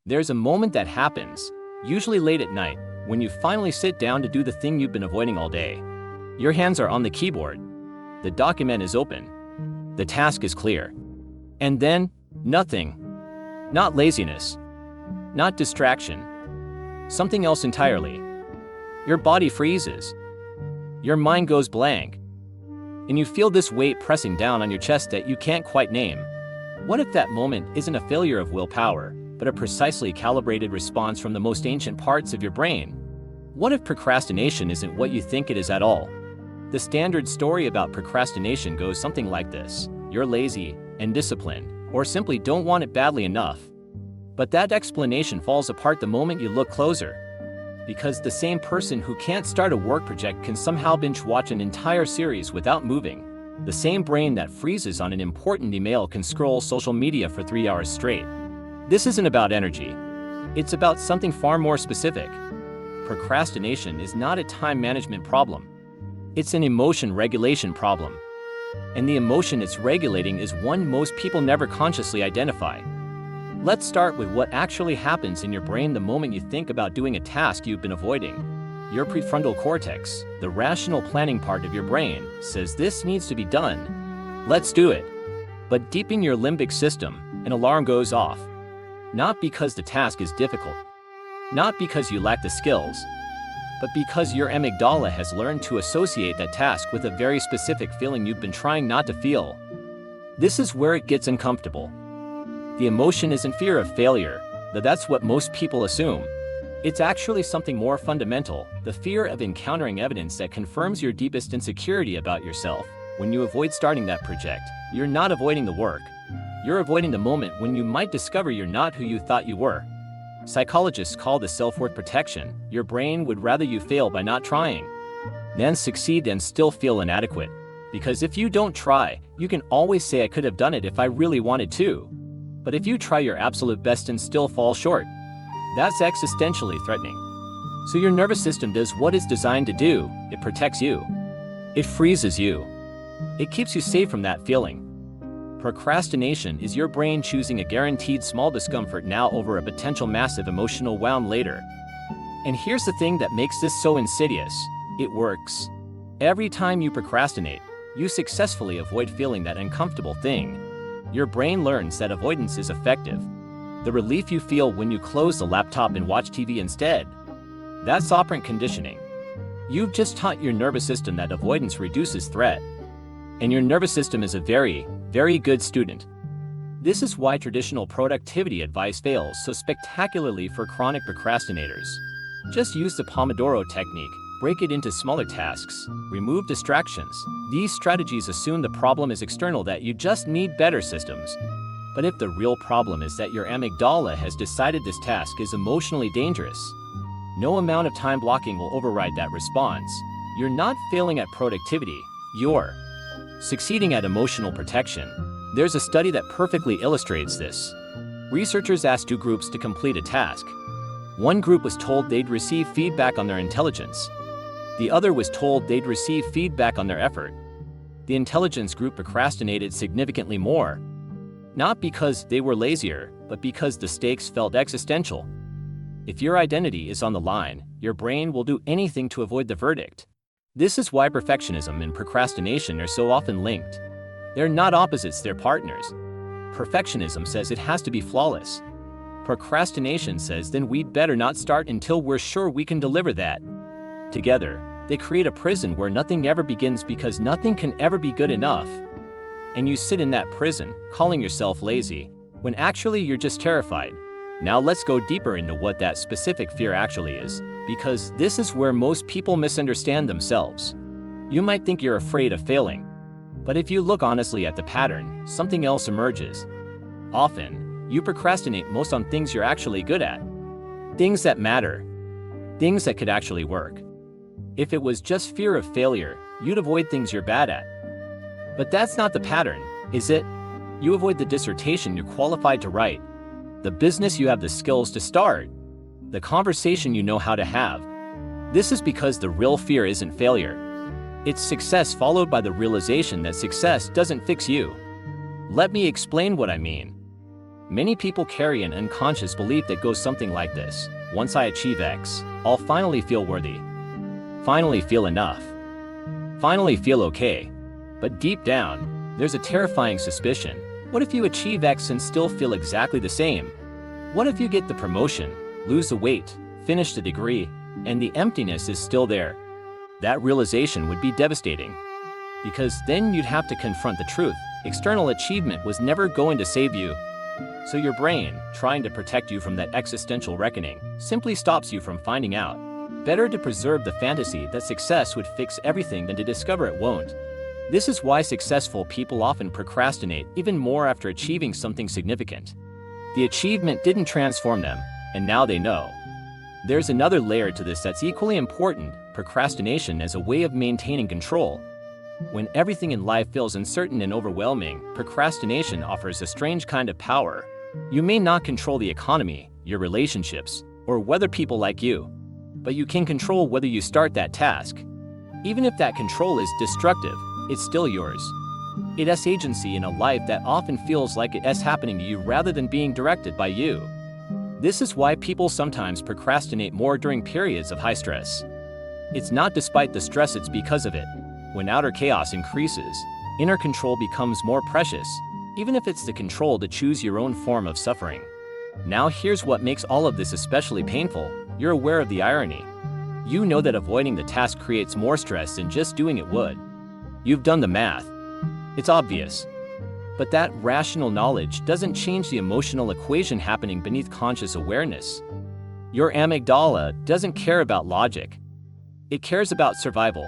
There's a moment that happens, usually late at night, when you finally sit down to do the thing you've been avoiding all day. Your hands are on the keyboard. The document is open. The task is clear. And then, nothing. Not laziness. Not distraction. Something else entirely. Your body freezes. Your mind goes blank. And you feel this weight pressing down on your chest that you can't quite name. What if that moment isn't a failure of willpower, but a precisely calibrated response from the most ancient parts of your brain? What if procrastination isn't what you think it is at all? The standard story about procrastination goes something like this: you're lazy, indisciplined, or simply don't want it badly enough. But that explanation falls apart the moment you look closer. Because the same person who can't start a work project can somehow binge watch an entire series without moving. The same brain that freezes on an important email can scroll social media for 3 hours straight. This isn't about energy. It's about something far more specific. Procrastination is not a time management problem. It's an emotion regulation problem. And the emotion it's regulating is one most people never consciously identify. Let's start with what actually happens in your brain the moment you think about doing a task you've been avoiding. Your prefrontal cortex, the rational planning part of your brain, says this needs to be done. Let's do it. But deep in your limbic system, an alarm goes off. Not because the task is difficult. Not because you lack the skills. But because your amygdala has learned to associate that task with a very specific feeling you've been trying not to feel. This is where it gets uncomfortable. The emotion isn't fear of failure, though that's what most people assume. It's actually something more fundamental, the fear of encountering evidence that confirms your deepest insecurity about yourself. When you avoid starting that project, you're not avoiding the work. You're avoiding the moment when you might discover you're not who you thought you were. Psychologists call this self-worth protection. Your brain would rather you fail by not trying than succeed and still feel inadequate. Because if you don't try, you can always say I could have done it if I really wanted to. But if you try your absolute best and still fall short, that's existentially threatening. So your nervous system does what it's designed to do. It protects you. It freezes you. It keeps you safe from that feeling. Procrastination is your brain choosing a guaranteed small discomfort now over a potential massive emotional wound later. And here's the thing that makes this so insidious. It works. Every time you procrastinate, you successfully avoid feeling that uncomfortable thing. Your brain learns that avoidance is effective. The relief you feel when you close the laptop and watch TV instead. That's operant conditioning. You've just taught your nervous system that avoidance reduces threat. And your nervous system is a very, very good student. This is why traditional productivity advice fails so spectacularly for chronic procrastinators. Just use the Pomodoro technique, break it into smaller tasks, remove distractions. These strategies assume the problem is external, that you just need better systems. But if the real problem is that your amygdala has decided this task is emotionally dangerous, no amount of time blocking will override that response. You're not failing at productivity, you're succeeding at emotional protection. There's a study that perfectly illustrates this. Researchers asked 2 groups to complete a task. One group was told they'd receive feedback on their intelligence. The other was told they'd receive feedback on their effort. The intelligence group procrastinated significantly more. Not because they were lazier, but because the stakes felt existential. If your identity is on the line, your brain will do anything to avoid the verdict. This is why perfectionism and procrastination are so often linked. They're not opposites, they're partners. Perfectionism says it has to be flawless. Procrastination says then we'd better not start until we're sure we can deliver that. Together, they create a prison where nothing ever begins because nothing can ever be good enough. And you sit in that prison, calling yourself lazy, when actually you're just terrified. Now let's go deeper into what that specific fear actually is, because this is where most people misunderstand themselves. You might think you're afraid of failing, but if you look honestly at the pattern, something else emerges. Often, you procrastinate most on things you're actually good at. Things that matter. Things that could actually work. If it was just fear of failure, you'd avoid things you're bad at. But that's not the pattern, is it? You avoid the dissertation you're qualified to write, the business you have the skills to start, the conversation you know how to have. This is because the real fear isn't failure. It's success followed by the realization that success doesn't fix you. Let me explain what I mean. Many people carry an unconscious belief that goes something like this: once I achieve X, I'll finally feel worthy. Finally feel enough. Finally feel okay. But deep down, there's a terrifying suspicion. What if you achieve X and still feel exactly the same? What if you get the promotion, lose the weight, finish the degree, and the emptiness is still there? That realization would be devastating. Because then you'd have to confront the truth. External achievement was never going to save you. So your brain, trying to protect you from that existential reckoning, simply stops you from finding out. Better to preserve the fantasy that success would fix everything than to discover it won't. This is why successful people often procrastinate even more after achieving something significant. The achievement didn't transform them, and now they know. There's another layer to this that's equally important: procrastination as a way of maintaining control. When everything in life feels uncertain and overwhelming, procrastination offers a strange kind of power. You may not control the economy, your relationships, or whether people like you, but you can control whether you start that task. Even if that control is destructive, it's still yours. It has agency in a life that often feels like it is happening to you rather than being directed by you. This is why people sometimes procrastinate more during periods of high stress. It's not despite the stress, it's because of it. When outer chaos increases, inner control becomes more precious, even if it's the control to choose your own form of suffering. Now here's what makes all of this especially painful. You're aware of the irony. You know that avoiding the task creates more stress than just doing it would. You've done the math. It's obvious. But that rational knowledge doesn't change the emotional equation happening beneath conscious awareness. Your amygdala doesn't care about logic. It cares about survival.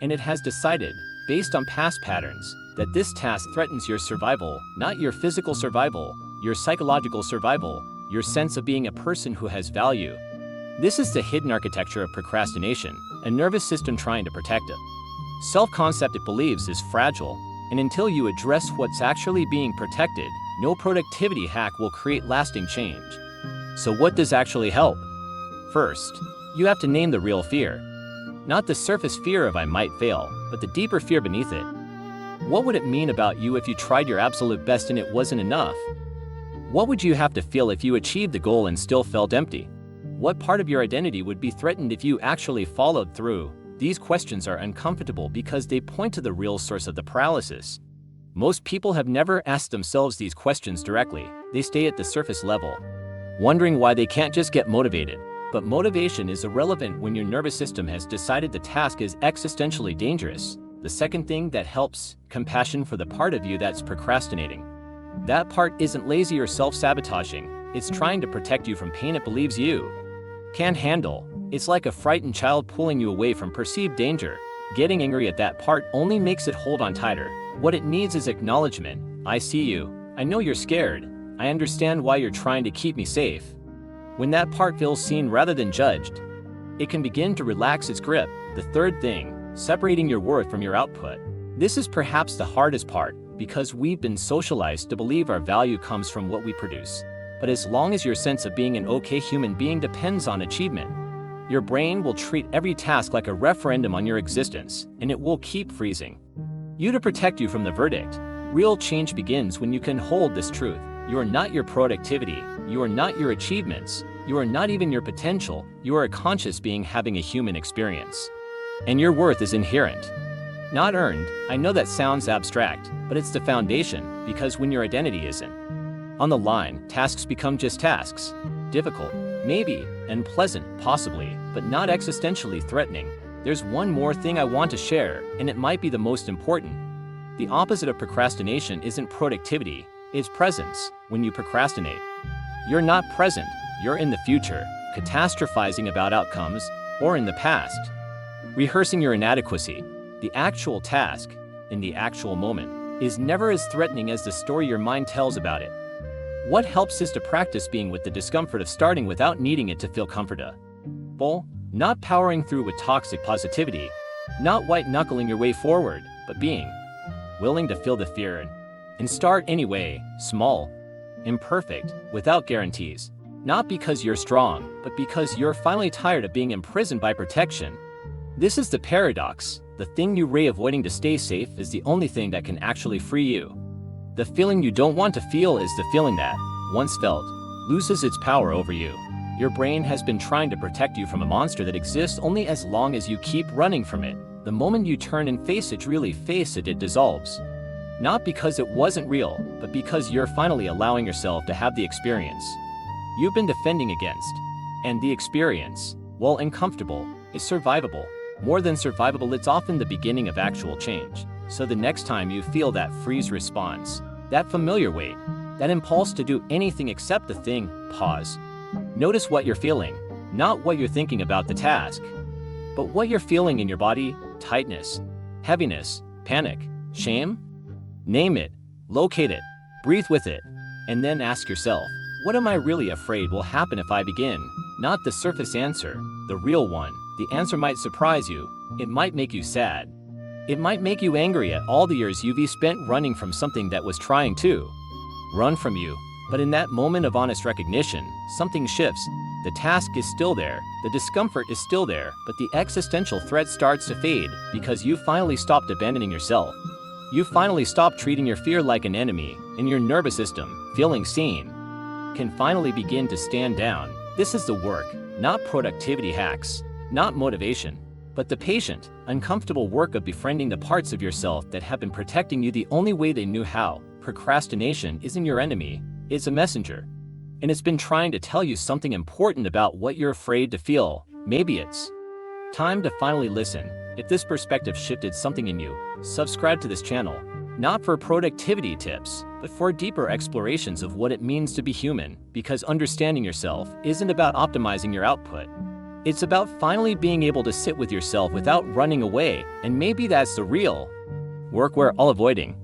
And it has decided, based on past patterns, that this task threatens your survival, not your physical survival, your psychological survival, your sense of being a person who has value. This is the hidden architecture of procrastination, a nervous system trying to protect it. Self-concept it believes is fragile, and until you address what's actually being protected, no productivity hack will create lasting change. So what does actually help? First, you have to name the real fear. Not the surface fear of I might fail, but the deeper fear beneath it. What would it mean about you if you tried your absolute best and it wasn't enough? What would you have to feel if you achieved the goal and still felt empty? What part of your identity would be threatened if you actually followed through? These questions are uncomfortable because they point to the real source of the paralysis. Most people have never asked themselves these questions directly. They stay at the surface level, wondering why they can't just get motivated. But motivation is irrelevant when your nervous system has decided the task is existentially dangerous. The second thing that helps: compassion for the part of you that's procrastinating. That part isn't lazy or self-sabotaging. It's trying to protect you from pain it believes you can't handle. It's like a frightened child pulling you away from perceived danger. Getting angry at that part only makes it hold on tighter. What it needs is acknowledgement. I see you. I know you're scared. I understand why you're trying to keep me safe. When that part feels seen rather than judged, it can begin to relax its grip. The third thing: separating your worth from your output. This is perhaps the hardest part, because we've been socialized to believe our value comes from what we produce. But as long as your sense of being an okay human being depends on achievement, your brain will treat every task like a referendum on your existence, and it will keep freezing you to protect you from the verdict. Real change begins when you can hold this truth. You are not your productivity. You are not your achievements. You are not even your potential. You are a conscious being having a human experience. And your worth is inherent, not earned. I know that sounds abstract, but it's the foundation, because when your identity isn't on the line, tasks become just tasks. Difficult, maybe, and pleasant, possibly, but not existentially threatening. There's one more thing I want to share, and it might be the most important. The opposite of procrastination isn't productivity, it's presence. When you procrastinate, you're not present, you're in the future, catastrophizing about outcomes, or in the past, rehearsing your inadequacy. The actual task, in the actual moment, is never as threatening as the story your mind tells about it. What helps is to practice being with the discomfort of starting without needing it to feel comfortable, not powering through with toxic positivity, not white-knuckling your way forward, but being willing to feel the fear and start anyway, small, imperfect, without guarantees. Not because you're strong, but because you're finally tired of being imprisoned by protection. This is the paradox. The thing you ray avoiding to stay safe is the only thing that can actually free you. The feeling you don't want to feel is the feeling that once felt, loses its power over you. Your brain has been trying to protect you from a monster that exists only as long as you keep running from it. The moment you turn and really face it, it dissolves. Not because it wasn't real, but because you're finally allowing yourself to have the experience you've been defending against. And the experience, while uncomfortable, is survivable. More than survivable, it's often the beginning of actual change. So the next time you feel that freeze response, that familiar weight, that impulse to do anything except the thing, pause. Notice what you're feeling, not what you're thinking about the task, but what you're feeling in your body: tightness, heaviness, panic, shame. Name it, locate it, breathe with it, and then ask yourself, what am I really afraid will happen if I begin? Not the surface answer, the real one. The answer might surprise you. It might make you sad. It might make you angry at all the years you've spent running from something that was trying to run from you. But in that moment of honest recognition, something shifts. The task is still there, the discomfort is still there, but the existential threat starts to fade because you finally stopped abandoning yourself. You finally stopped treating your fear like an enemy, and your nervous system, feeling seen, can finally begin to stand down. This is the work, not productivity hacks, not motivation, but the patient, uncomfortable work of befriending the parts of yourself that have been protecting you the only way they knew how. Procrastination isn't your enemy, it's a messenger. And it's been trying to tell you something important about what you're afraid to feel. Maybe it's time to finally listen. If this perspective shifted something in you, subscribe to this channel, not for productivity tips, but for deeper explorations of what it means to be human, because understanding yourself isn't about optimizing your output. It's about finally being able to sit with yourself without running away, and maybe that's the real work we're all avoiding.